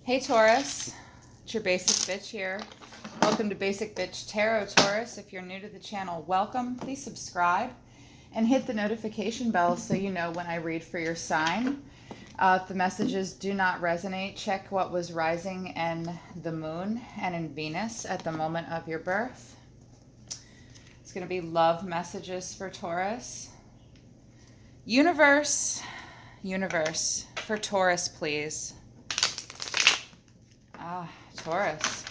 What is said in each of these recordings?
Hey Taurus, it's your Basic Bitch here. Welcome to Basic Bitch Tarot, Taurus. If you're new to the channel, welcome. Please subscribe and hit the notification bell so you know when I read for your sign. If the messages do not resonate, check what was rising in the moon and in Venus at the moment of your birth. It's going to be love messages for Taurus. Universe, for Taurus, please. Taurus,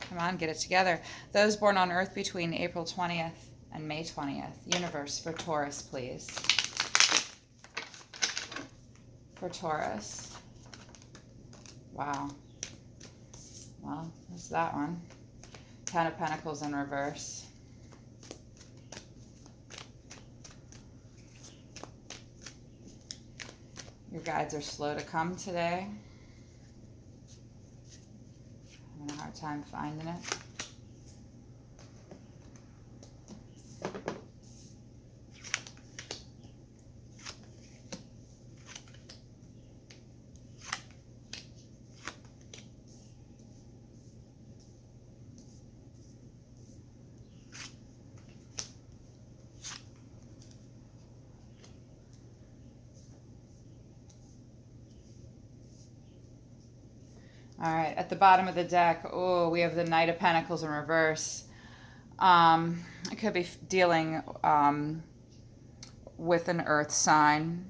come on, get it together. Those born on Earth between April 20th and May 20th. Universe, for Taurus, please. For Taurus. Wow. Well, there's that one. Ten of Pentacles in reverse. Your guides are slow to come today. Having a hard time finding it. All right, at the bottom of the deck, oh, we have the Knight of Pentacles in reverse. I could be dealing with an earth sign,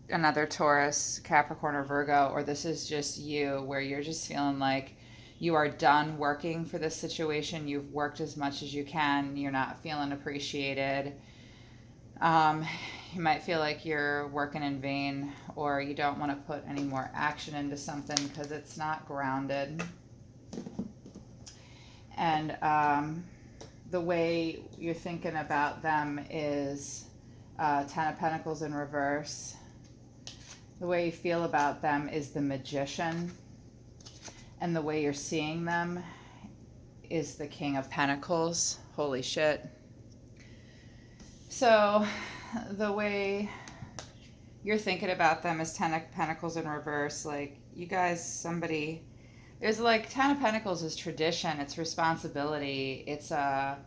another Taurus, Capricorn, or Virgo, or this is just you, where you're just feeling like you are done working for this situation. You've worked as much as you can. You're not feeling appreciated. You might feel like you're working in vain, or you don't want to put any more action into something because it's not grounded. And the way you're thinking about them is Ten of Pentacles in reverse. The way you feel about them is the Magician. And the way you're seeing them is the King of Pentacles. Holy shit. So the way you're thinking about them is Ten of Pentacles in reverse. Like, you guys, there's like Ten of Pentacles is tradition, it's responsibility, it's a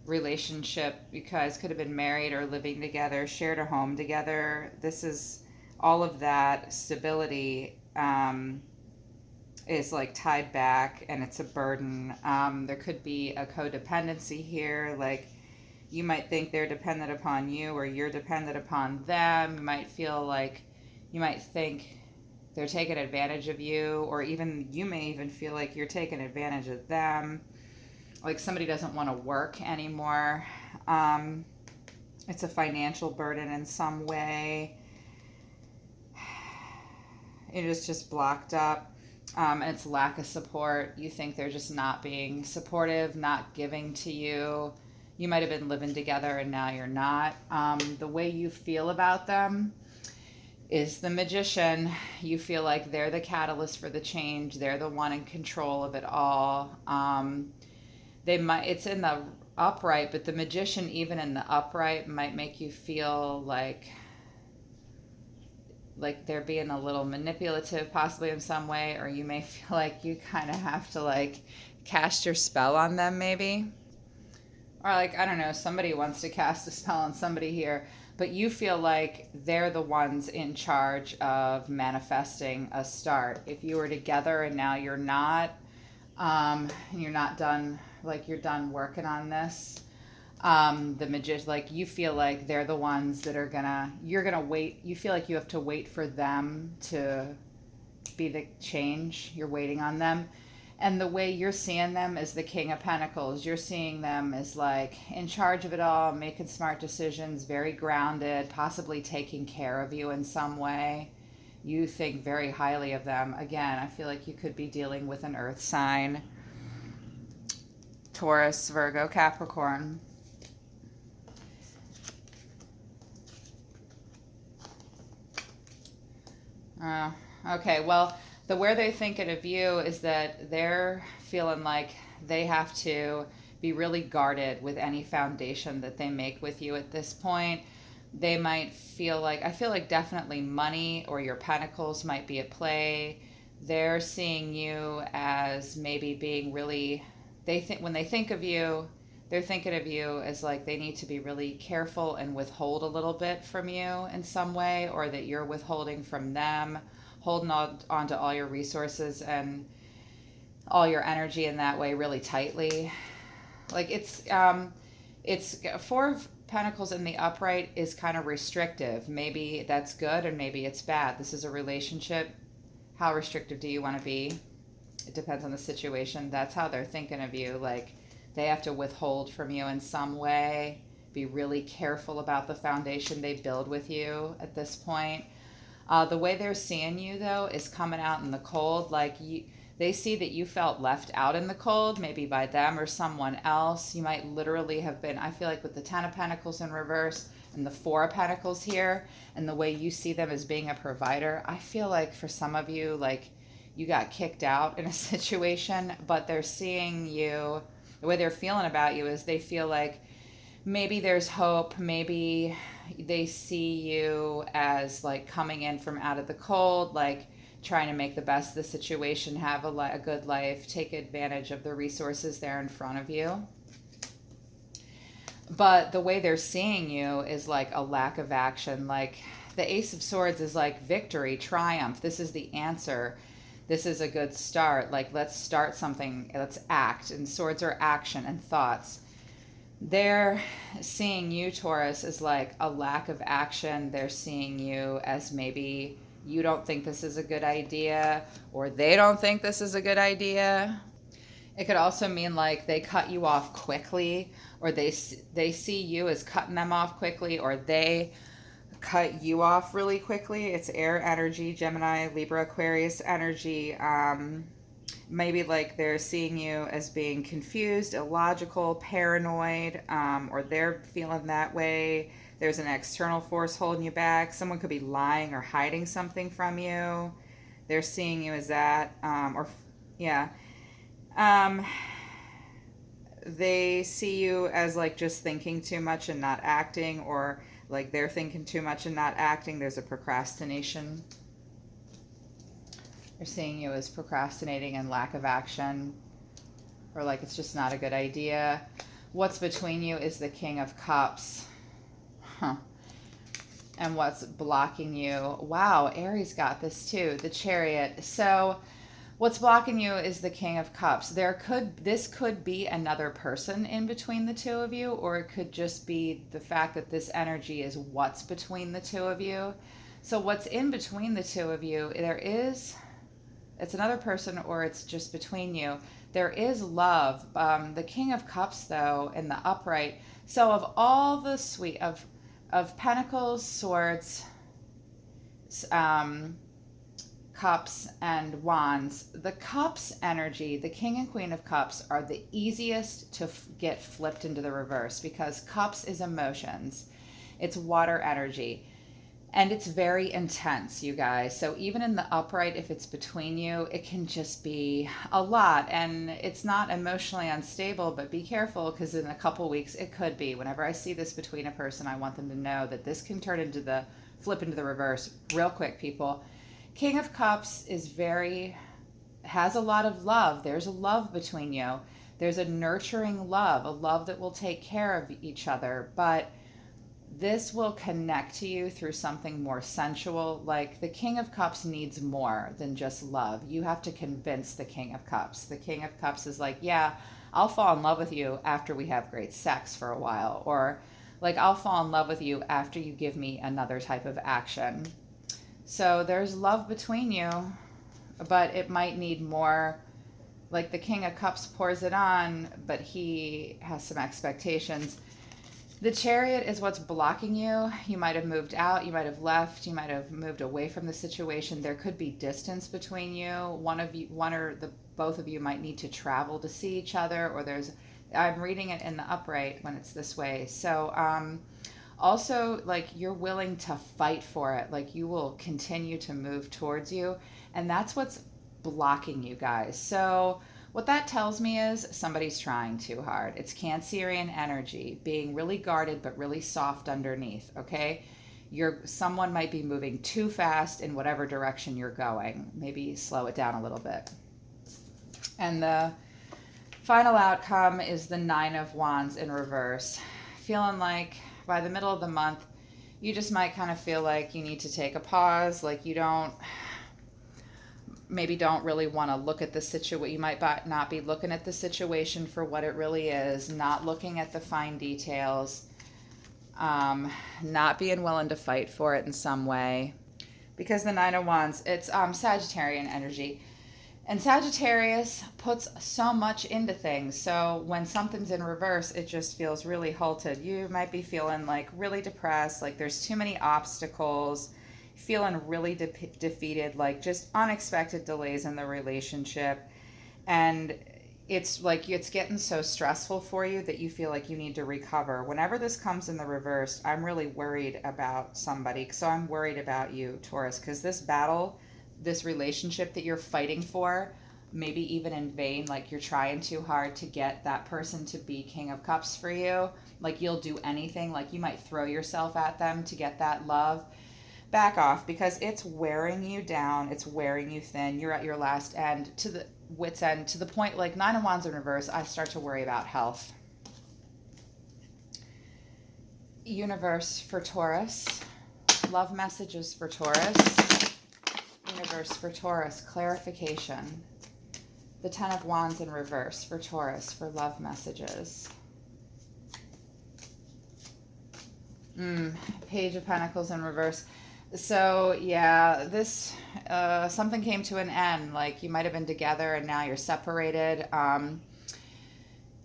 relationship. You guys could have been married or living together, shared a home together. This is all of that stability is like tied back, and it's a burden. There could be a codependency here, like you might think they're dependent upon you or you're dependent upon them. You might think they're taking advantage of you, or even you may even feel like you're taking advantage of them. Like somebody doesn't want to work anymore. It's a financial burden in some way. It is just blocked up. And it's lack of support. You think they're just not being supportive, not giving to you. You might have been living together and now you're not. The way you feel about them is the Magician. You feel like they're the catalyst for the change. They're the one in control of it all. It's in the upright, but the Magician, even in the upright, might make you feel like they're being a little manipulative, possibly in some way, or you may feel like you kind of have to like cast your spell on them, maybe. Or like, I don't know, somebody wants to cast a spell on somebody here, but you feel like they're the ones in charge of manifesting a start. If you were together and now you're not, and you're not done, like you're done working on this, the Magician, like you feel like they're the ones that are you're gonna wait. You feel like you have to wait for them to be the change. You're waiting on them. And the way you're seeing them is the King of Pentacles. You're seeing them as like in charge of it all, making smart decisions, very grounded, possibly taking care of you in some way. You think very highly of them. Again, I feel like you could be dealing with an earth sign. Taurus, Virgo, Capricorn. Okay, well, the where they're thinking of you is that they're feeling like they have to be really guarded with any foundation that they make with you at this point. They might feel like, I feel like definitely money or your pentacles might be at play. They're seeing you as maybe being really, they think when they think of you, they're thinking of you as like they need to be really careful and withhold a little bit from you in some way, or that you're withholding from them, holding on to all your resources and all your energy in that way really tightly. Like it's Four of Pentacles in the upright is kind of restrictive. Maybe that's good and maybe it's bad. This is a relationship. How restrictive do you want to be? It depends on the situation. That's how they're thinking of you. Like they have to withhold from you in some way. Be really careful about the foundation they build with you at this point. The way they're seeing you, though, is coming out in the cold. Like they see that you felt left out in the cold, maybe by them or someone else. You might literally have been, I feel like with the Ten of Pentacles in reverse and the Four of Pentacles here, and the way you see them as being a provider, I feel like for some of you, like you got kicked out in a situation, but they're seeing you, the way they're feeling about you is they feel like maybe there's hope, maybe they see you as like coming in from out of the cold, like trying to make the best of the situation, have a good life, take advantage of the resources there in front of you. But the way they're seeing you is like a lack of action. Like the Ace of Swords is like victory, triumph. This is the answer. This is a good start. Like let's start something, let's act. And swords are action and thoughts. They're seeing you, Taurus, as like a lack of action. They're seeing you as maybe you don't think this is a good idea, or they don't think this is a good idea. It could also mean like they cut you off quickly, or they see you as cutting them off quickly, or they cut you off really quickly. It's air energy, Gemini, Libra, Aquarius energy. Maybe like they're seeing you as being confused, illogical, paranoid, or they're feeling that way. There's an external force holding you back. Someone could be lying or hiding something from you. They're seeing you as that, yeah. They see you as like just thinking too much and not acting, or like they're thinking too much and not acting. There's a procrastination. They're seeing you as procrastinating and lack of action, or like it's just not a good idea. What's between you is the King of Cups. Huh. And what's blocking you? Wow, Aries got this too. The Chariot. So what's blocking you is the King of Cups. This could be another person in between the two of you, or it could just be the fact that this energy is what's between the two of you. So what's in between the two of you, it's another person, or it's just between you. There is love. The King of Cups, though, in the upright. So of all the suite of Pentacles, Swords, Cups, and Wands, the Cups energy, the King and Queen of Cups, are the easiest to get flipped into the reverse, because Cups is emotions. It's water energy. And it's very intense, you guys. So even in the upright, if it's between you, it can just be a lot. And it's not emotionally unstable, but be careful, because in a couple weeks, it could be. Whenever I see this between a person, I want them to know that this can turn into the flip into the reverse real quick, people. King of Cups has a lot of love. There's a love between you. There's a nurturing love, a love that will take care of each other. But this will connect to you through something more sensual. Like the King of Cups needs more than just love. You have to convince the King of Cups. The King of Cups is like, yeah, I'll fall in love with you after we have great sex for a while. Or like, I'll fall in love with you after you give me another type of action. So there's love between you, but it might need more. Like the King of Cups pours it on, but he has some expectations. The Chariot is what's blocking you. You might have moved out, you might have left, you might have moved away from the situation. There could be distance between you. Both of you might need to travel to see each other, or I'm reading it in the upright when it's this way. So also, like, you're willing to fight for it. Like, you will continue to move towards you, and that's what's blocking you guys. So what that tells me is somebody's trying too hard. It's Cancerian energy, being really guarded but really soft underneath, okay? someone might be moving too fast in whatever direction you're going. Maybe slow it down a little bit. And the final outcome is the Nine of Wands in reverse. Feeling like by the middle of the month, you just might kind of feel like you need to take a pause, like you don't really want to look at the situation. You might not be looking at the situation for what it really is, not looking at the fine details, not being willing to fight for it in some way. Because the Nine of Wands, it's Sagittarian energy. And Sagittarius puts so much into things. So when something's in reverse, it just feels really halted. You might be feeling like really depressed, like there's too many obstacles, feeling really defeated, like just unexpected delays in the relationship. And it's like it's getting so stressful for you that you feel like you need to recover. Whenever this comes in the reverse, I'm really worried about somebody. So I'm worried about you, Taurus, because this battle, this relationship that you're fighting for, maybe even in vain, like you're trying too hard to get that person to be King of Cups for you. Like you'll do anything, like you might throw yourself at them to get that love. Back off, because it's wearing you down, it's wearing you thin. You're at your last end, to the wit's end, to the point like Nine of Wands in reverse, I start to worry about health. Universe for Taurus. Love messages for Taurus. Universe for Taurus, clarification. The Ten of Wands in reverse for Taurus for love messages. Page of Pentacles in reverse. So yeah, this something came to an end. Like you might have been together and now you're separated.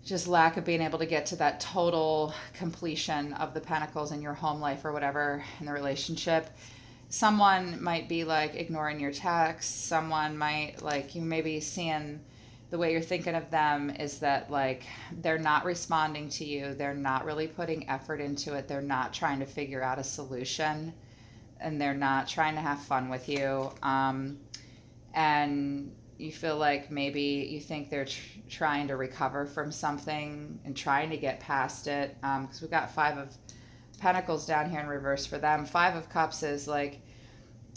Just lack of being able to get to that total completion of the Pentacles in your home life or whatever in the relationship. Someone might be like ignoring your texts. Someone might, like, you may be seeing the way you're thinking of them is that like they're not responding to you. They're not really putting effort into it. They're not trying to figure out a solution, and they're not trying to have fun with you. And you feel like maybe you think they're trying to recover from something and trying to get past it. Because we've got Five of Pentacles down here in reverse for them. Five of Cups is like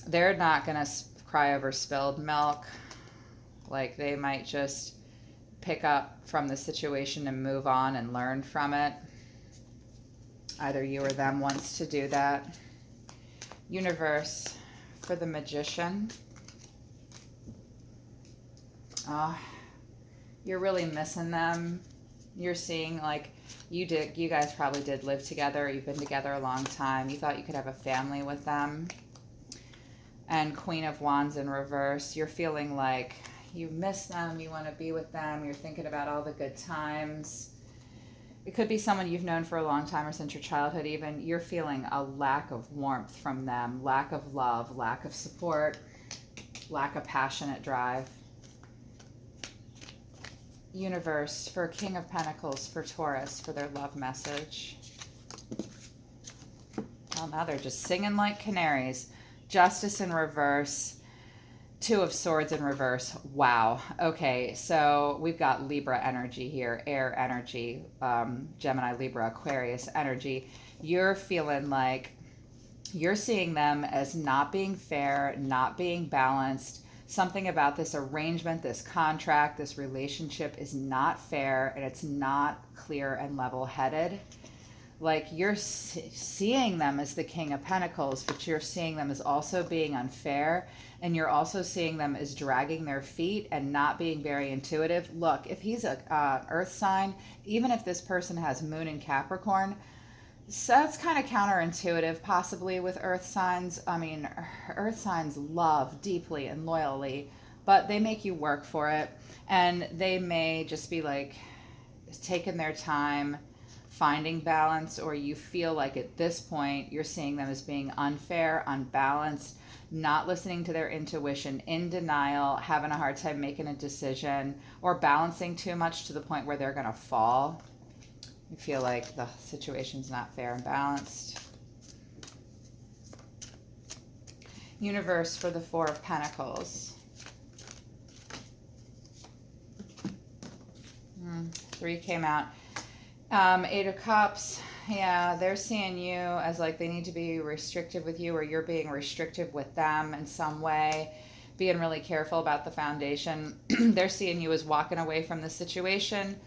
they're not gonna cry over spilled milk. Like they might just pick up from the situation and move on and learn from it. Either you or them wants to do that. Universe for the Magician. You're really missing them. You're seeing like you guys probably did live together. You've been together a long time. You thought you could have a family with them. And Queen of Wands in reverse. You're feeling like you miss them. You want to be with them. You're thinking about all the good times. It could be someone you've known for a long time or since your childhood even. You're feeling a lack of warmth from them, lack of love, lack of support, lack of passionate drive. Universe for King of Pentacles for Taurus for their love message. Well, now they're just singing like canaries. Justice in reverse. Two of Swords in reverse. Wow. Okay, so we've got Libra energy here, air energy, Gemini, Libra, Aquarius energy. You're feeling like you're seeing them as not being fair, not being balanced. Something about this arrangement, this contract, this relationship is not fair, and it's not clear and level-headed. Like you're seeing them as the King of Pentacles, but you're seeing them as also being unfair, and you're also seeing them as dragging their feet and not being very intuitive. Look, if he's a earth sign, even if this person has moon in Capricorn, so that's kind of counterintuitive possibly with earth signs. I mean, earth signs love deeply and loyally, but they make you work for it, and they may just be like taking their time finding balance, or you feel like at this point you're seeing them as being unfair, unbalanced, not listening to their intuition, in denial, having a hard time making a decision, or balancing too much to the point where they're going to fall. You feel like the situation's not fair and balanced. Universe for the Four of Pentacles. 3 came out. 8 of Cups, Yeah, they're seeing you as like they need to be restrictive with you, or you're being restrictive with them in some way, being really careful about the foundation. They're seeing you as walking away from the situation,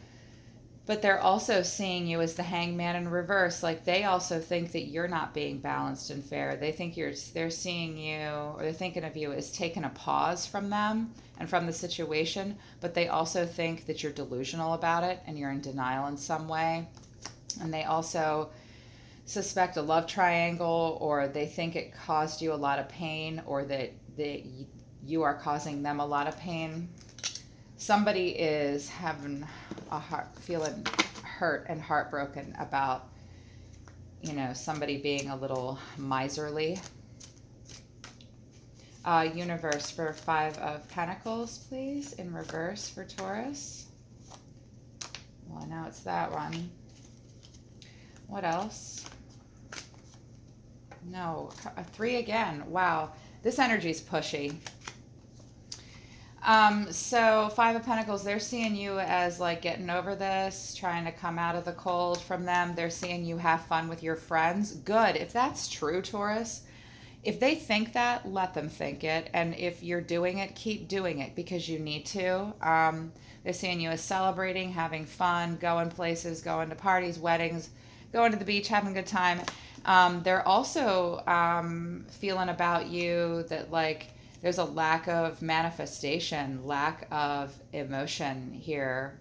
but they're also seeing you as the hangman in reverse. Like they also think that you're not being balanced and fair. They think they're seeing you, or they're thinking of you as taking a pause from them and from the situation, but they also think that you're delusional about it and you're in denial in some way. And they also suspect a love triangle, or they think it caused you a lot of pain, or that you are causing them a lot of pain. Somebody is having feeling hurt and heartbroken about, somebody being a little miserly. Universe for Five of Pentacles, please, in reverse for Taurus. Well, now it's that one. What else? No, a 3 again. Wow, this energy's pushy. So Five of Pentacles, they're seeing you as like getting over this, trying to come out of the cold from them. They're seeing you have fun with your friends. Good. If that's true, Taurus, if they think that, let them think it. And if you're doing it, keep doing it because you need to. They're seeing you as celebrating, having fun, going places, going to parties, weddings, going to the beach, having a good time. They're also feeling about you that like there's a lack of manifestation, lack of emotion here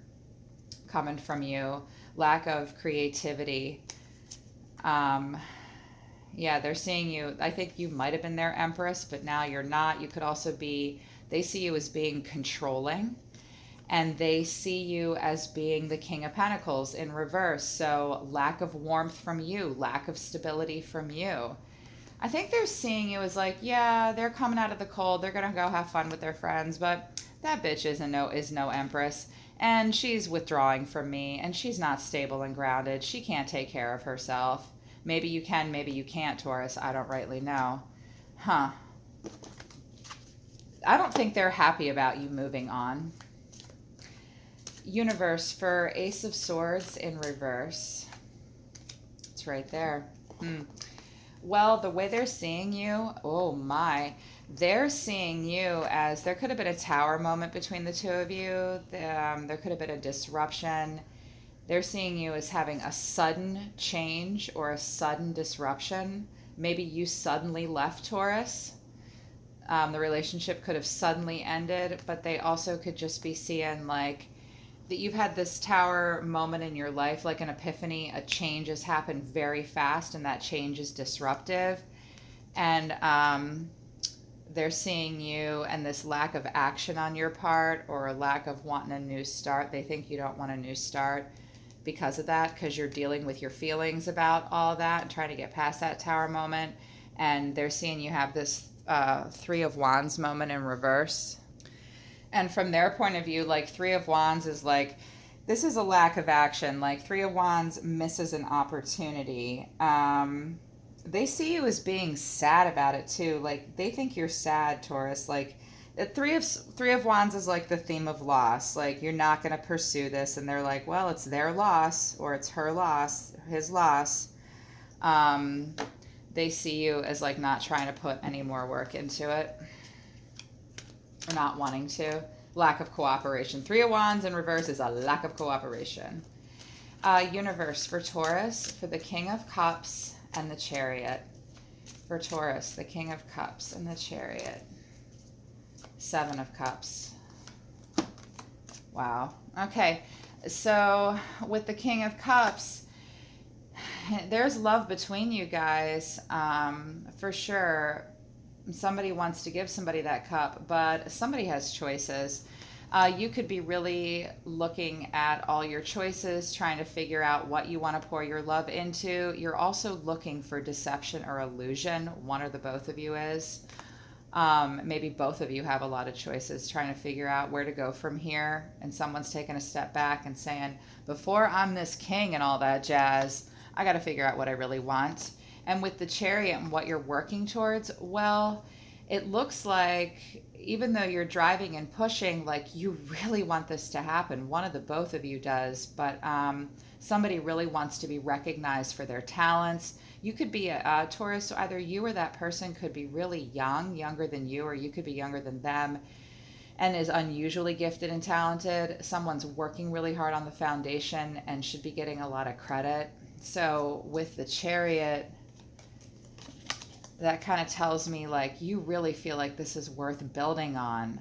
coming from you, lack of creativity. Yeah, they're seeing you. I think you might have been their empress, but now you're not. You could also be, they see you as being controlling, and they see you as being the King of Pentacles in reverse. So lack of warmth from you, lack of stability from you. I think they're seeing you as like, yeah, they're coming out of the cold. They're going to go have fun with their friends, but that bitch is no empress. And she's withdrawing from me, and she's not stable and grounded. She can't take care of herself. Maybe you can, maybe you can't, Taurus. I don't rightly know. Huh. I don't think they're happy about you moving on. Universe for Ace of Swords in reverse. It's right there. Well, the way they're seeing you, oh my, they're seeing you as there could have been a tower moment between the two of you. There could have been a disruption. They're seeing you as having a sudden change or a sudden disruption. Maybe you suddenly left Taurus. The relationship could have suddenly ended, but they also could just be seeing like that you've had this tower moment in your life, like an epiphany. A change has happened very fast, and that change is disruptive. And they're seeing you and this lack of action on your part, or a lack of wanting a new start. They think you don't want a new start because of that, because you're dealing with your feelings about all that and trying to get past that tower moment. And they're seeing you have this Three of Wands moment in reverse. And from their point of view, like Three of Wands is like, this is a lack of action. Like Three of Wands misses an opportunity. They see you as being sad about it too. Like they think you're sad, Taurus. Like Three of Wands is like the theme of loss. Like you're not going to pursue this, and they're like, well, it's their loss, or it's her loss, his loss. They see you as like not trying to put any more work into it, or not wanting to. Lack of cooperation. Three of Wands in reverse is a lack of cooperation. Universe for Taurus, for the King of Cups and the Chariot. For Taurus, the King of Cups and the Chariot. Seven of Cups. Wow. Okay. So with the King of Cups, there's love between you guys, for sure. Somebody wants to give somebody that cup, but somebody has choices. You could be really looking at all your choices, trying to figure out what you want to pour your love into. You're also looking for deception or illusion. One or the both of you is. Maybe both of you have a lot of choices, trying to figure out where to go from here. And someone's taking a step back and saying, before I'm this king and all that jazz, I got to figure out what I really want. And with the Chariot and what you're working towards, well, it looks like even though you're driving and pushing, like you really want this to happen. One of the both of you does, but somebody really wants to be recognized for their talents. You could be a Taurus, so either you or that person could be really young, younger than you, or you could be younger than them and is unusually gifted and talented. Someone's working really hard on the foundation and should be getting a lot of credit. So with the Chariot, that kind of tells me like you really feel like this is worth building on,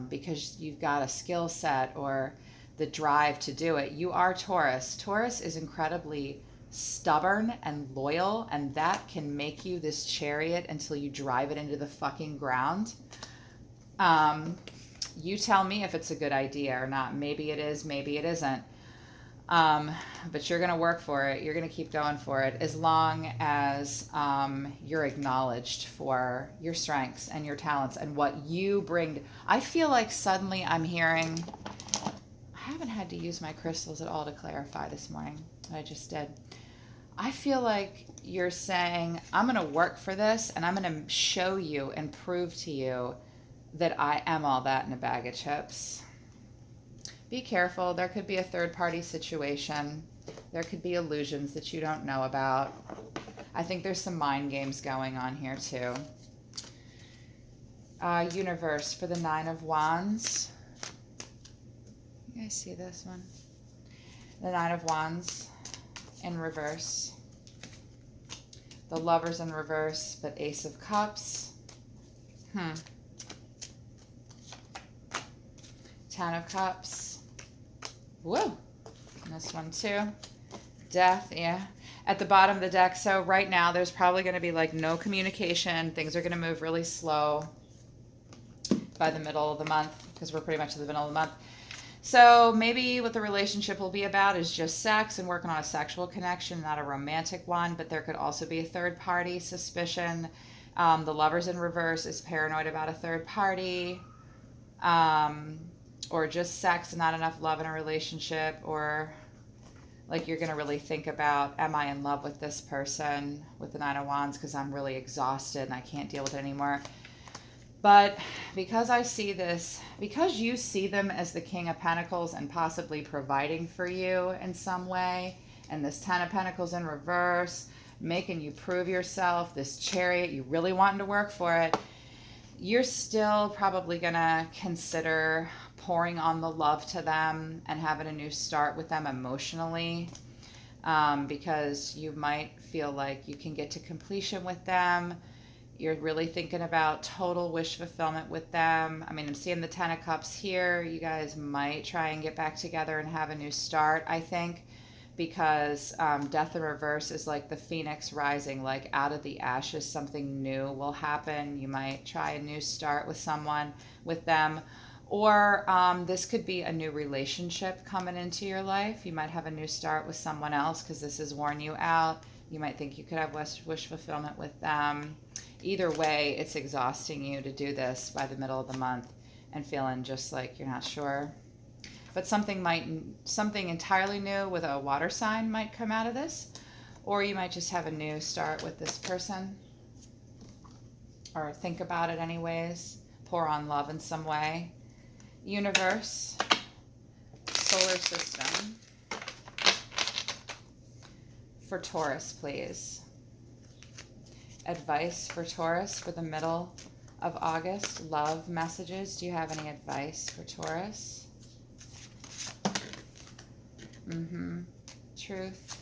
because you've got a skill set or the drive to do it. You are Taurus. Taurus is incredibly stubborn and loyal, and that can make you this Chariot until you drive it into the fucking ground. You tell me if it's a good idea or not. Maybe it is, maybe it isn't. But you're going to work for it. You're going to keep going for it as long as you're acknowledged for your strengths and your talents and what you bring. I feel like suddenly I'm hearing, I haven't had to use my crystals at all to clarify this morning. I just did. I feel like you're saying, I'm going to work for this and I'm going to show you and prove to you that I am all that in a bag of chips. Be careful. There could be a third-party situation. There could be illusions that you don't know about. I think there's some mind games going on here too. Universe for the Nine of Wands. You guys see this one? The Nine of Wands in reverse. The Lovers in reverse, but Ace of Cups. Ten of Cups. Whoa. And this one too. Death, yeah. At the bottom of the deck. So right now there's probably going to be like no communication. Things are going to move really slow by the middle of the month because we're pretty much at the middle of the month. So maybe what the relationship will be about is just sex and working on a sexual connection, not a romantic one, but there could also be a third party suspicion. The Lovers in reverse is paranoid about a third party. Or just sex and not enough love in a relationship, or like you're going to really think about, am I in love with this person with the Nine of Wands because I'm really exhausted and I can't deal with it anymore. But because I see this, because you see them as the King of Pentacles and possibly providing for you in some way, and this Ten of Pentacles in reverse, making you prove yourself, this Chariot, you really wanting to work for it, you're still probably going to consider pouring on the love to them and having a new start with them emotionally, because you might feel like you can get to completion with them. You're really thinking about total wish fulfillment with them. I mean, I'm seeing the Ten of Cups here. You guys might try and get back together and have a new start, I think, because Death in reverse is like the phoenix rising, like out of the ashes, something new will happen. You might try a new start with someone, with them. Or this could be a new relationship coming into your life. You might have a new start with someone else because this has worn you out. You might think you could have wish fulfillment with them. Either way, it's exhausting you to do this by the middle of the month and feeling just like you're not sure. But something entirely new with a water sign might come out of this. Or you might just have a new start with this person. Or think about it anyways. Pour on love in some way. Universe, solar system, for Taurus, please. Advice for Taurus for the middle of August. Love messages. Do you have any advice for Taurus? Truth.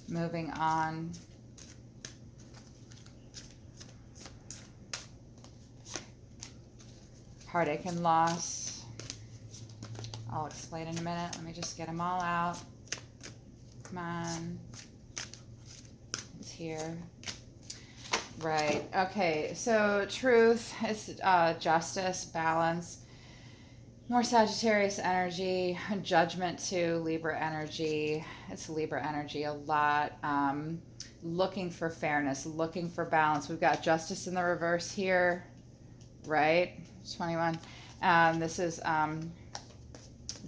Moving on. Heartache and loss. I'll explain in a minute. Let me just get them all out. Come on. It's here. Right. Okay. So truth is justice, balance, more Sagittarius energy, judgment too, Libra energy. It's Libra energy a lot. Looking for fairness, looking for balance. We've got justice in the reverse here, right? 21. This is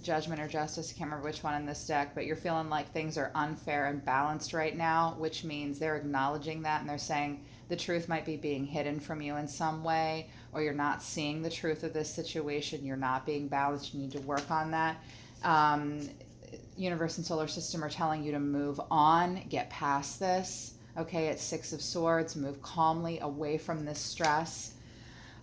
Judgment or Justice. I can't remember which one in this deck, but you're feeling like things are unfair and balanced right now, which means they're acknowledging that and they're saying the truth might be being hidden from you in some way, or you're not seeing the truth of this situation. You're not being balanced. You need to work on that. Universe and solar system are telling you to move on, get past this. Okay, it's Six of Swords. Move calmly away from this stress.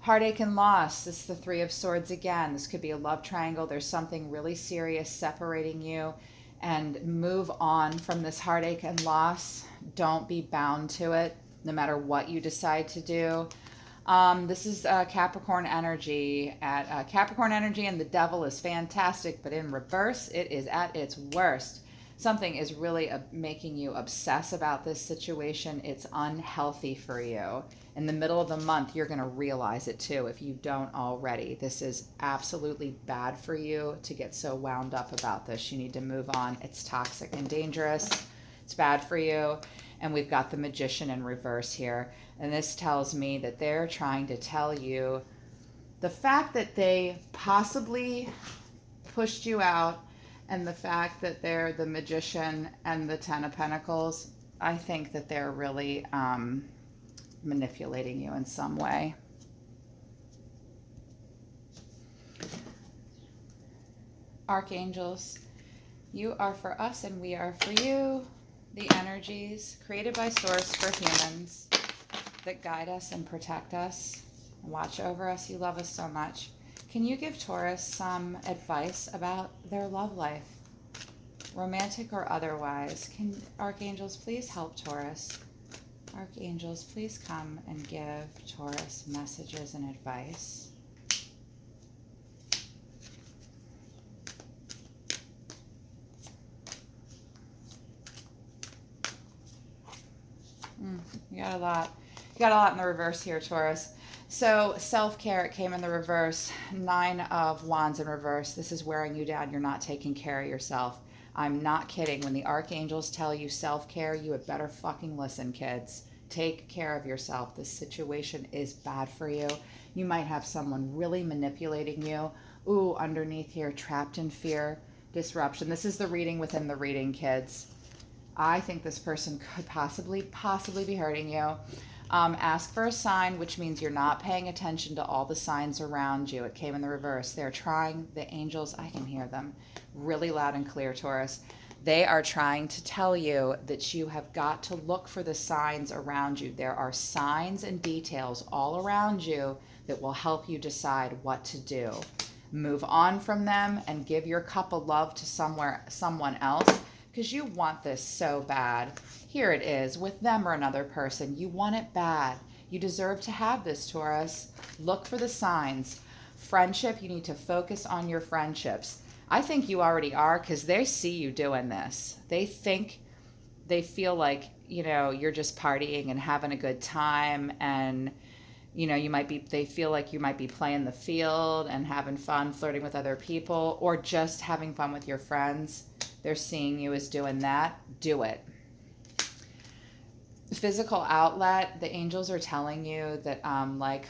Heartache and loss. This is the Three of Swords again. This could be a love triangle. There's something really serious separating you, and move on from this heartache and loss. Don't be bound to it, no matter what you decide to do. This is Capricorn energy. At Capricorn energy, and the devil is fantastic, but in reverse, it is at its worst. Something is really making you obsess about this situation. It's unhealthy for you. In the middle of the month, you're going to realize it too if you don't already. This is absolutely bad for you to get so wound up about this. You need to move on. It's toxic and dangerous. It's bad for you. And we've got the Magician in reverse here. And this tells me that they're trying to tell you the fact that they possibly pushed you out, and the fact that they're the Magician and the Ten of Pentacles. I think that they're really manipulating you in some way. Archangels, you are for us and we are for you. The energies created by Source for humans that guide us and protect us, watch over us. You love us so much. Can you give Taurus some advice about their love life, romantic or otherwise? Can Archangels please help Taurus? Archangels, please come and give Taurus messages and advice. You got a lot. You got a lot in the reverse here, Taurus. So self-care, it came in the reverse. Nine of Wands in reverse. This is wearing you down. You're not taking care of yourself. I'm not kidding. When the archangels tell you self-care, you had better fucking listen, kids. Take care of yourself. This situation is bad for you. You might have someone really manipulating you. Ooh, underneath here, trapped in fear, disruption. This is the reading within the reading, kids. I think this person could possibly be hurting you. Ask for a sign, which means you're not paying attention to all the signs around you. It came in the reverse. They're trying, the angels, I can hear them really loud and clear, Taurus. They are trying to tell you that you have got to look for the signs around you. There are signs and details all around you that will help you decide what to do. Move on from them and give your cup of love to someone else, because you want this so bad. Here it is, with them or another person. You want it bad. You deserve to have this, Taurus. Look for the signs. Friendship, you need to focus on your friendships. I think you already are, because they see you doing this. They feel like, you know, you're just partying and having a good time, and, you know, they feel like you might be playing the field and having fun, flirting with other people, or just having fun with your friends. They're seeing you as doing that. Do it. Physical outlet, the angels are telling you that like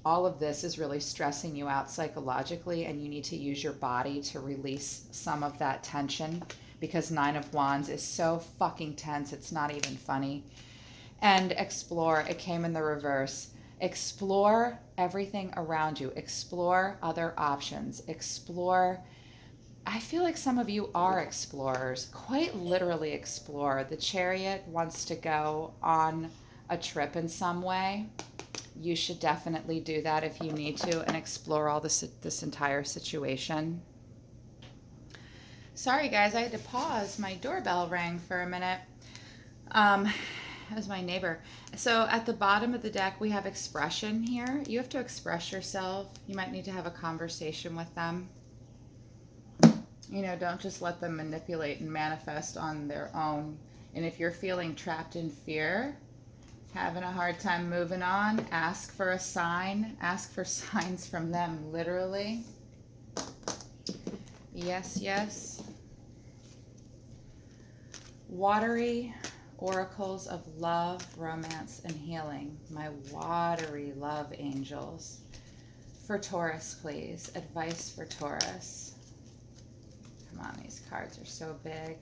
all of this is really stressing you out psychologically, and you need to use your body to release some of that tension, because Nine of Wands is so fucking tense, it's not even funny. And explore, it came in the reverse. Explore everything around you. Explore other options. Explore. I feel like some of you are explorers, quite literally explore. The Chariot wants to go on a trip in some way. You should definitely do that if you need to, and explore all this entire situation. Sorry guys, I had to pause. My doorbell rang for a minute. It was my neighbor. So at the bottom of the deck, we have expression here. You have to express yourself. You might need to have a conversation with them. You know, don't just let them manipulate and manifest on their own. And if you're feeling trapped in fear, having a hard time moving on, ask for a sign. Ask for signs from them, literally. Yes, yes. Watery oracles of love, romance, and healing. My watery love angels. For Taurus, please. Advice for Taurus. Come on, these cards are so big.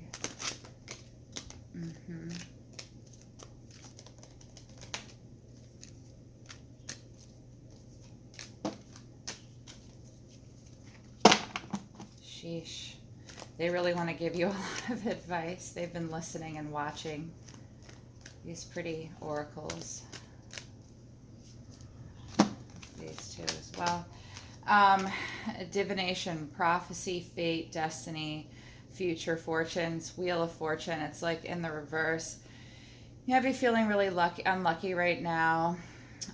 Sheesh. They really want to give you a lot of advice. They've been listening and watching these pretty oracles. These two as well. Divination, prophecy, fate, destiny, future fortunes, wheel of fortune. It's like in the reverse. You might be feeling really unlucky right now.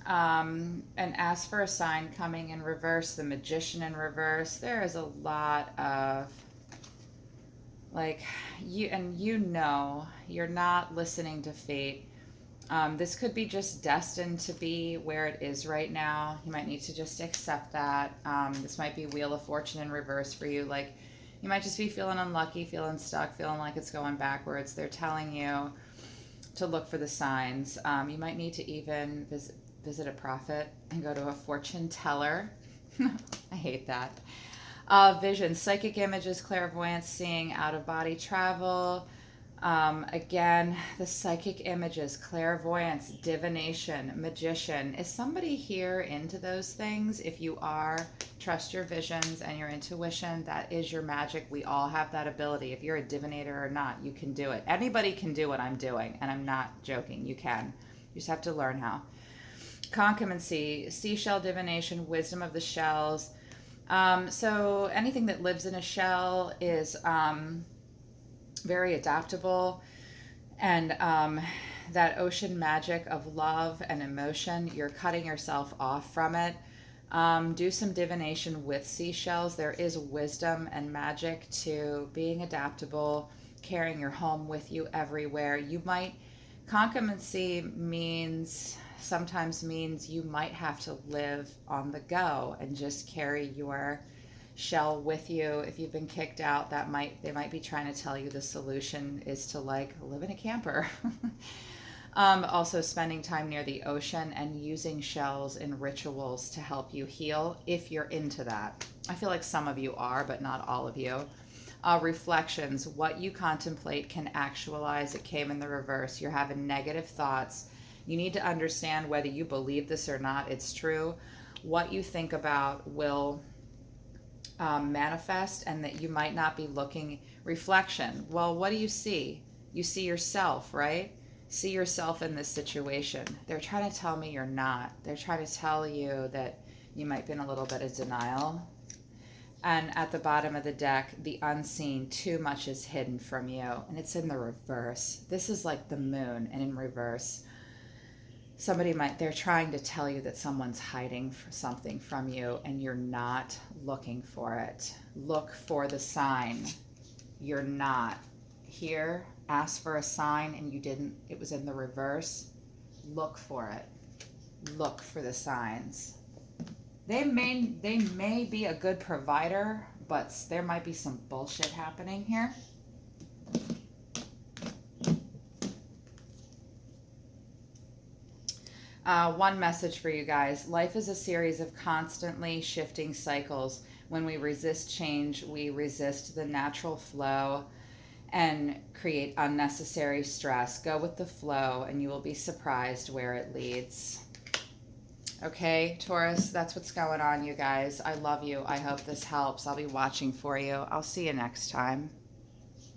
And ask for a sign coming in reverse, the magician in reverse. There is a lot of like you know you're not listening to fate. This could be just destined to be where it is right now. You might need to just accept that. This might be wheel of fortune in reverse for you. Like you might just be feeling unlucky, feeling stuck, feeling like it's going backwards. They're telling you to look for the signs. You might need to even visit a prophet and go to a fortune teller. I hate that. Vision, psychic images, clairvoyance, seeing, out-of-body travel. Again, the psychic images, clairvoyance, divination, magician. Is somebody here into those things? If you are, trust your visions and your intuition. That is your magic. We all have that ability. If you're a divinator or not, you can do it. Anybody can do what I'm doing, and I'm not joking. You can. You just have to learn how. Concommency, seashell divination, wisdom of the shells. So anything that lives in a shell is very adaptable, and that ocean magic of love and emotion, you're cutting yourself off from it. Do some divination with seashells. There is wisdom and magic to being adaptable, carrying your home with you everywhere. Concommency sometimes means you might have to live on the go and just carry your shell with you. If you've been kicked out, they might be trying to tell you the solution is to like live in a camper. Also spending time near the ocean and using shells in rituals to help you heal if you're into that. I feel like some of you are, but not all of you. Reflections, what you contemplate can actualize. It came in the reverse. You're having negative thoughts. You need to understand whether you believe this or not. It's true. What you think about will manifest, and that you might not be looking. Reflection. Well, what do you see? You see yourself, right? See yourself in this situation. They're trying to tell me you're not. They're trying to tell you that you might be in a little bit of denial. And at the bottom of the deck, the unseen, too much is hidden from you. And it's in the reverse. This is like the moon and in reverse. They're trying to tell you that someone's hiding something from you and you're not looking for it. Look for the sign. You're not. Here, ask for a sign and you didn't. It was in the reverse. Look for it. Look for the signs. They may be a good provider, but there might be some bullshit happening here. One message for you guys. Life is a series of constantly shifting cycles. When we resist change, we resist the natural flow and create unnecessary stress. Go with the flow and you will be surprised where it leads. Okay, Taurus, that's what's going on, you guys. I love you. I hope this helps. I'll be watching for you. I'll see you next time.